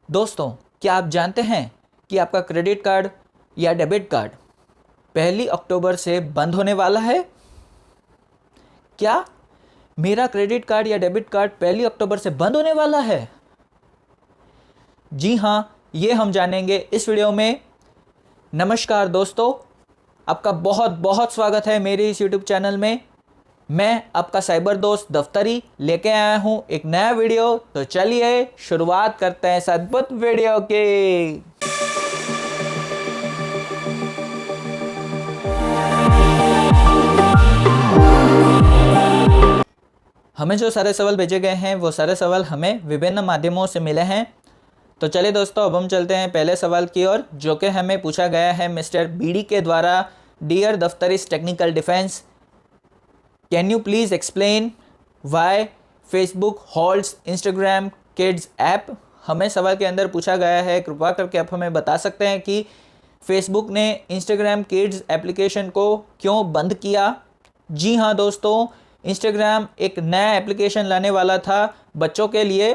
दोस्तों, क्या आप जानते हैं कि आपका क्रेडिट कार्ड या डेबिट कार्ड 1 अक्टूबर से बंद होने वाला है? क्या मेरा क्रेडिट कार्ड या डेबिट कार्ड 1 अक्टूबर से बंद होने वाला है? जी हाँ, ये हम जानेंगे इस वीडियो में। नमस्कार दोस्तों, आपका बहुत बहुत स्वागत है मेरे इस यूट्यूब चैनल में। मैं आपका साइबर दोस्त दफ्तरी लेके आया हूँ एक नया वीडियो। तो चलिए शुरुआत करते हैं इस अद्भुत वीडियो की। हमें जो सारे सवाल भेजे गए हैं वो सारे सवाल हमें विभिन्न माध्यमों से मिले हैं। तो चलिए दोस्तों, अब हम चलते हैं पहले सवाल की ओर, जो कि हमें पूछा गया है मिस्टर बीडी के द्वारा। डियर दफ्तरीज technical defence, can you please explain why Facebook holds Instagram kids app. हमें सवाल के अंदर पूछा गया है, कृपा करके आप हमें बता सकते हैं कि फेसबुक ने इंस्टाग्राम किड्स एप्लीकेशन को क्यों बंद किया। जी हाँ दोस्तों, इंस्टाग्राम एक नया एप्लीकेशन लाने वाला था बच्चों के लिए।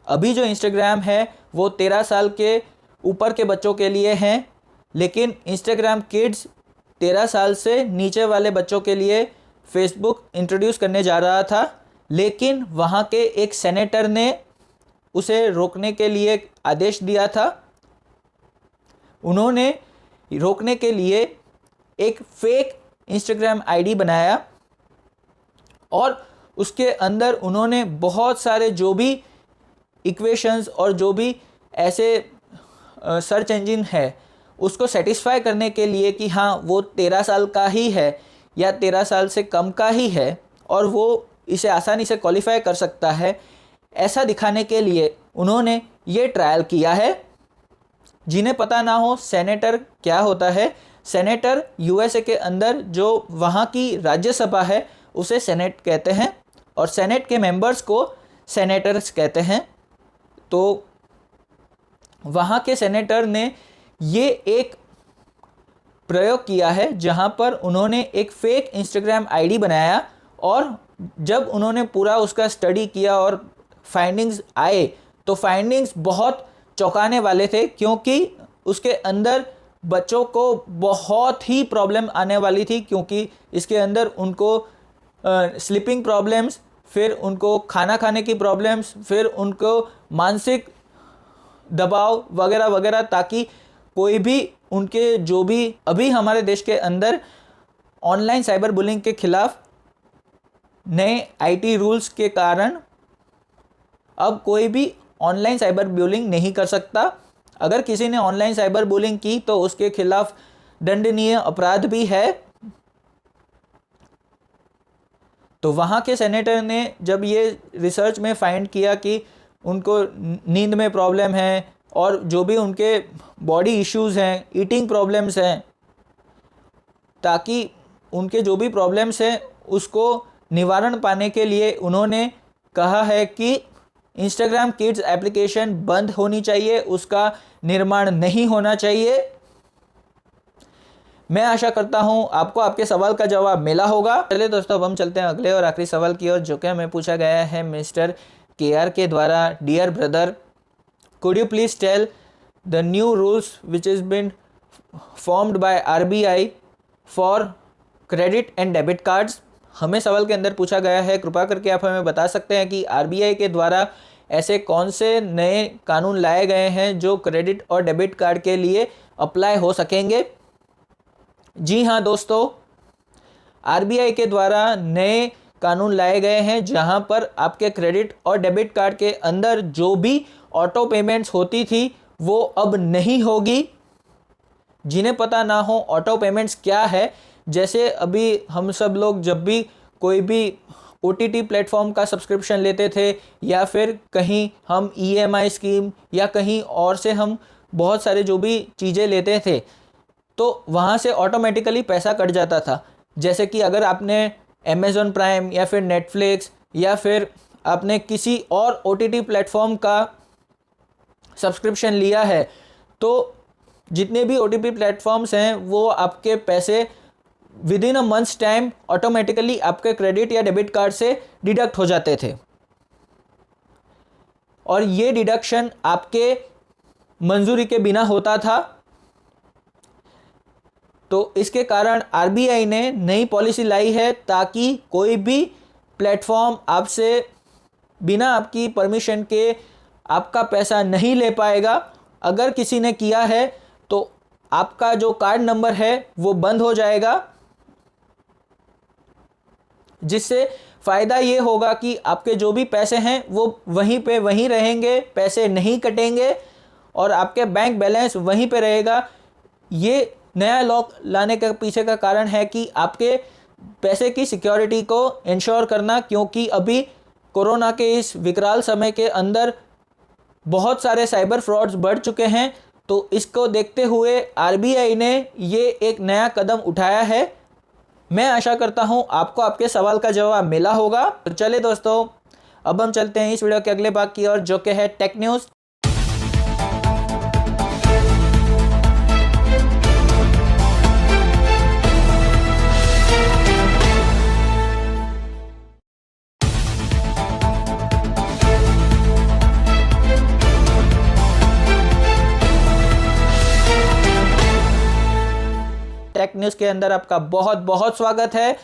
अभी जो इंस्टाग्राम है वो 13 साल के ऊपर के बच्चों के लिए हैं, लेकिन इंस्टाग्राम किड्स 13 साल से नीचे वाले बच्चों के लिए फेसबुक इंट्रोड्यूस करने जा रहा था। लेकिन वहाँ के एक सेनेटर ने उसे रोकने के लिए आदेश दिया था। उन्होंने रोकने के लिए एक फेक इंस्टाग्राम आईडी बनाया और उसके अंदर उन्होंने बहुत सारे जो भी इक्वेशंस और जो भी ऐसे सर्च इंजन है उसको सेटिस्फाई करने के लिए कि हाँ वो 13 साल का ही है या 13 साल से कम का ही है और वो इसे आसानी से क्वालिफाई कर सकता है, ऐसा दिखाने के लिए उन्होंने ये ट्रायल किया है। जिन्हें पता ना हो सेनेटर क्या होता है, सेनेटर यूएसए के अंदर जो वहाँ की राज्यसभा है उसे सेनेट कहते हैं और सेनेट के मेंबर्स को सेनेटर्स कहते हैं। तो वहाँ के सेनेटर ने ये एक प्रयोग किया है जहाँ पर उन्होंने एक फेक इंस्टाग्राम आईडी बनाया और जब उन्होंने पूरा उसका स्टडी किया और फाइंडिंग्स आए तो फाइंडिंग्स बहुत चौंकाने वाले थे, क्योंकि उसके अंदर बच्चों को बहुत ही प्रॉब्लम आने वाली थी। क्योंकि इसके अंदर उनको स्लीपिंग प्रॉब्लम्स, फिर उनको खाना खाने की प्रॉब्लम्स, फिर उनको मानसिक दबाव वगैरह वगैरह, ताकि कोई भी उनके जो भी अभी हमारे देश के अंदर ऑनलाइन साइबर बुलिंग के खिलाफ नए आईटी रूल्स के कारण अब कोई भी ऑनलाइन साइबर बुलिंग नहीं कर सकता। अगर किसी ने ऑनलाइन साइबर बुलिंग की तो उसके खिलाफ दंडनीय अपराध भी है। तो वहाँ के सेनेटर ने जब ये रिसर्च में फाइंड किया कि उनको नींद में प्रॉब्लम है और जो भी उनके बॉडी इश्यूज़ हैं, ईटिंग प्रॉब्लम्स हैं, ताकि उनके जो भी प्रॉब्लम्स हैं उसको निवारण पाने के लिए उन्होंने कहा है कि इंस्टाग्राम किड्स एप्लीकेशन बंद होनी चाहिए, उसका निर्माण नहीं होना चाहिए। मैं आशा करता हूं आपको आपके सवाल का जवाब मिला होगा। चलिए दोस्तों, अब हम चलते हैं अगले और आखिरी सवाल की ओर, जो कि हमें पूछा गया है मिस्टर केआर के द्वारा। Dear brother, could you please tell the new rules which has been formed by RBI for credit and debit cards। हमें सवाल के अंदर पूछा गया है, कृपा करके आप हमें बता सकते हैं कि RBI के द्वारा ऐसे कौन से नए कानून लाए गए हैं जो क्रेडिट और डेबिट कार्ड के लिए अप्लाई हो सकेंगे। जी हाँ दोस्तों, RBI के द्वारा नए कानून लाए गए हैं जहां पर आपके क्रेडिट और डेबिट कार्ड के अंदर जो भी ऑटो पेमेंट्स होती थी वो अब नहीं होगी। जिन्हें पता ना हो ऑटो पेमेंट्स क्या है, जैसे अभी हम सब लोग जब भी कोई भी OTT प्लेटफॉर्म का सब्सक्रिप्शन लेते थे या फिर कहीं हम EMI स्कीम या कहीं और से हम बहुत सारे जो भी चीज़ें लेते थे तो वहाँ से ऑटोमेटिकली पैसा कट जाता था। जैसे कि अगर आपने Amazon प्राइम या फिर नेटफ्लिक्स या फिर आपने किसी और OTT प्लेटफॉर्म का सब्सक्रिप्शन लिया है तो जितने भी OTT प्लेटफॉर्म्स हैं वो आपके पैसे with in a months time automatically आपके क्रेडिट या डेबिट कार्ड से डिडक्ट हो जाते थे। और ये डिडक्शन आपके मंजूरी के बिना होता था। तो इसके कारण आरबीआई ने नई पॉलिसी लाई है ताकि कोई भी प्लेटफॉर्म आपसे बिना आपकी परमिशन के आपका पैसा नहीं ले पाएगा। अगर किसी ने किया है तो आपका जो कार्ड नंबर है वो बंद हो जाएगा, जिससे फ़ायदा ये होगा कि आपके जो भी पैसे हैं वो वहीं पे वहीं रहेंगे, पैसे नहीं कटेंगे और आपके बैंक बैलेंस वहीं पे रहेगा। ये नया लॉक लाने के पीछे का कारण है कि आपके पैसे की सिक्योरिटी को इंश्योर करना, क्योंकि अभी कोरोना के इस विकराल समय के अंदर बहुत सारे साइबर फ्रॉड्स बढ़ चुके हैं। तो इसको देखते हुए आरबीआई ने ये एक नया कदम उठाया है। मैं आशा करता हूं आपको आपके सवाल का जवाब मिला होगा। तो चलिए दोस्तों, अब हम चलते हैं इस वीडियो के अगले भाग की ओर, जो कि है टेक न्यूज़। टेक न्यूज़ के अंदर आपका बहुत बहुत स्वागत है,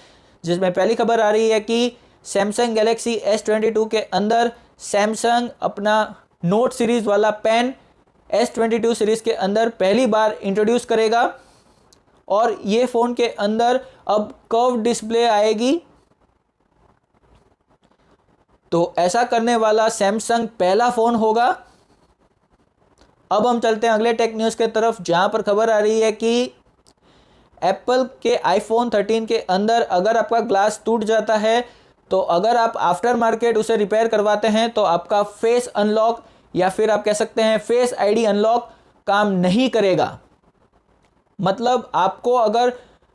जिसमें पहली खबर आ रही है कि सैमसंग गैलेक्सी S22 के अंदर सैमसंग अपना नोट सीरीज़ वाला पेन S22 सीरीज़ के अंदर पहली बार इंट्रोड्यूस करेगा और ये फ़ोन के अंदर अब कर्व डिस्प्ले आएगी। तो ऐसा करने वाला सैमसंग पहला फ़ोन होगा। अब हम चलते हैं अगले टेक न्यूज़ के तरफ, जहां पर खबर आ रही है कि एप्पल के आईफोन 13 के अंदर अगर आपका ग्लास टूट जाता है तो अगर आप आफ्टर मार्केट उसे रिपेयर करवाते हैं तो आपका फेस अनलॉक या फिर आप कह सकते हैं फेस आईडी अनलॉक काम नहीं करेगा। मतलब आपको अगर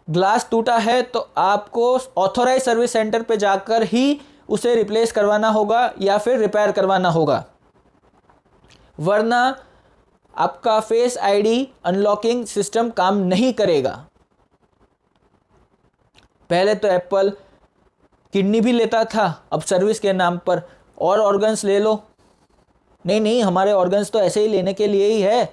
ग्लास टूटा है तो आपको ऑथोराइज सर्विस सेंटर पे जाकर ही उसे रिप्लेस करवाना होगा या फिर रिपेयर करवाना होगा, वरना आपका फेस आईडी अनलॉकिंग सिस्टम काम नहीं करेगा। पहले तो एप्पल किडनी भी लेता था, अब सर्विस के नाम पर और ऑर्गन्स ले लो। नहीं, हमारे ऑर्गन्स तो ऐसे ही लेने के लिए ही है।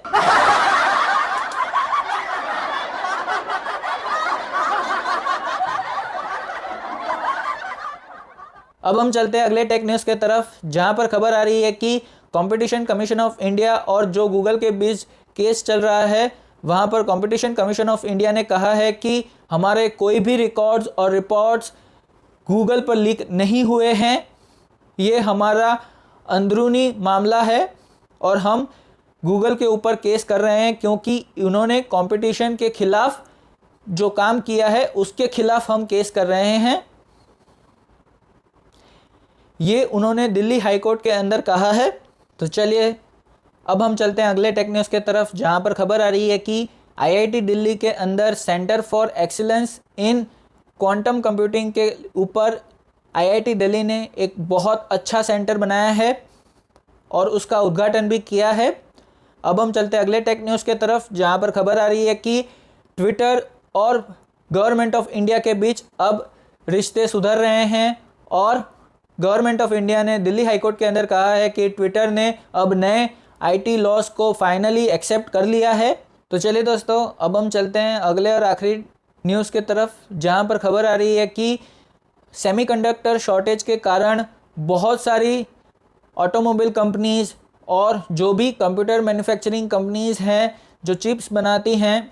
अब हम चलते हैं अगले टेक न्यूज़ के तरफ, जहां पर खबर आ रही है कि कंपटीशन कमीशन ऑफ इंडिया और जो गूगल के बीच केस चल रहा है, वहां पर कंपटीशन कमीशन ऑफ इंडिया ने कहा है कि हमारे कोई भी रिकॉर्ड्स और रिपोर्ट्स गूगल पर लीक नहीं हुए हैं। ये हमारा अंदरूनी मामला है और हम गूगल के ऊपर केस कर रहे हैं क्योंकि उन्होंने कंपटीशन के खिलाफ जो काम किया है उसके खिलाफ हम केस कर रहे हैं। ये उन्होंने दिल्ली हाई कोर्ट के अंदर कहा है। तो चलिए अब हम चलते हैं अगले टेक न्यूज़ के तरफ, जहां पर खबर आ रही है कि आईआईटी दिल्ली के अंदर centre for excellence in quantum computing के ऊपर आईआईटी दिल्ली ने एक बहुत अच्छा सेंटर बनाया है और उसका उद्घाटन भी किया है। अब हम चलते हैं अगले टेक न्यूज़ के तरफ, जहां पर खबर आ रही है कि ट्विटर और गवर्नमेंट ऑफ इंडिया के बीच अब रिश्ते सुधर रहे हैं और गवर्नमेंट ऑफ इंडिया ने दिल्ली हाईकोर्ट के अंदर कहा है कि ट्विटर ने अब नए आईटी लॉज को फाइनली एक्सेप्ट कर लिया है। तो चलिए दोस्तों, अब हम चलते हैं अगले और आखिरी न्यूज़ के तरफ, जहां पर खबर आ रही है कि सेमीकंडक्टर शॉर्टेज के कारण बहुत सारी ऑटोमोबाइल कंपनीज़ और जो भी कंप्यूटर मैन्युफैक्चरिंग कंपनीज़ हैं जो चिप्स बनाती हैं,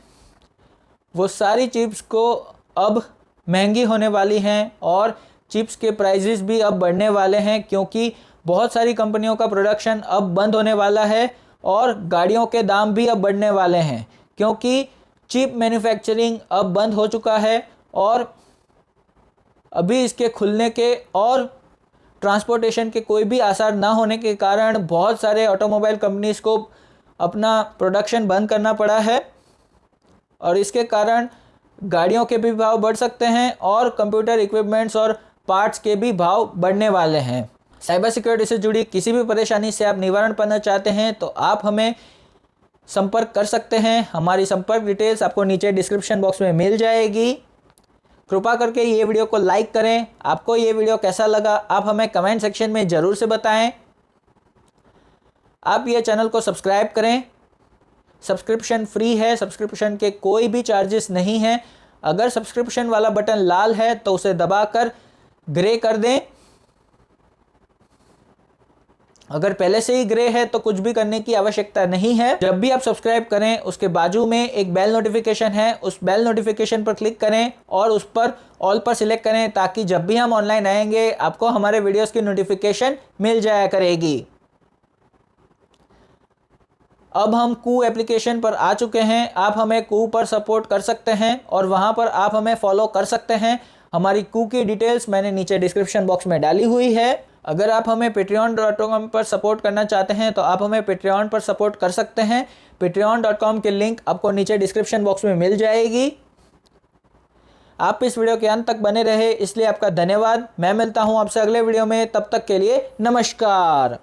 वो सारी चिप्स को अब महंगी होने वाली हैं और चिप्स के प्राइजेस भी अब बढ़ने वाले हैं, क्योंकि बहुत सारी कंपनियों का प्रोडक्शन अब बंद होने वाला है और गाड़ियों के दाम भी अब बढ़ने वाले हैं, क्योंकि चिप मैन्युफैक्चरिंग अब बंद हो चुका है और अभी इसके खुलने के और ट्रांसपोर्टेशन के कोई भी आसार ना होने के कारण बहुत सारे ऑटोमोबाइल कंपनीज़ को अपना प्रोडक्शन बंद करना पड़ा है और इसके कारण गाड़ियों के भी भाव बढ़ सकते हैं और कंप्यूटर इक्विपमेंट्स और पार्ट्स के भी भाव बढ़ने वाले हैं। साइबर सिक्योरिटी से जुड़ी किसी भी परेशानी से आप निवारण पाना चाहते हैं तो आप हमें संपर्क कर सकते हैं। हमारी संपर्क डिटेल्स आपको नीचे डिस्क्रिप्शन बॉक्स में मिल जाएगी। कृपा करके ये वीडियो को लाइक करें। आपको ये वीडियो कैसा लगा आप हमें कमेंट सेक्शन में ज़रूर से बताएं। आप ये चैनल को सब्सक्राइब करें सब्सक्रिप्शन फ्री है, सब्सक्रिप्शन के कोई भी चार्जेस नहीं हैं। अगर सब्सक्रिप्शन वाला बटन लाल है तो उसे दबाकर ग्रे कर दें, अगर पहले से ही ग्रे है तो कुछ भी करने की आवश्यकता नहीं है। जब भी आप सब्सक्राइब करें उसके बाजू में एक बेल नोटिफिकेशन है, उस बेल नोटिफिकेशन पर क्लिक करें और उस पर ऑल पर सिलेक्ट करें, ताकि जब भी हम ऑनलाइन आएंगे आपको हमारे वीडियोस की नोटिफिकेशन मिल जाया करेगी। अब हम कू एप्लीकेशन पर आ चुके हैं। आप हमें कू पर सपोर्ट कर सकते हैं और वहां पर आप हमें फॉलो कर सकते हैं। हमारी कू की डिटेल्स मैंने नीचे डिस्क्रिप्शन बॉक्स में डाली हुई है। अगर आप हमें patreon.com पर सपोर्ट करना चाहते हैं तो आप हमें Patreon पर सपोर्ट कर सकते हैं। patreon.com की लिंक आपको नीचे डिस्क्रिप्शन बॉक्स में मिल जाएगी। आप इस वीडियो के अंत तक बने रहे इसलिए आपका धन्यवाद। मैं मिलता हूं आपसे अगले वीडियो में, तब तक के लिए नमस्कार।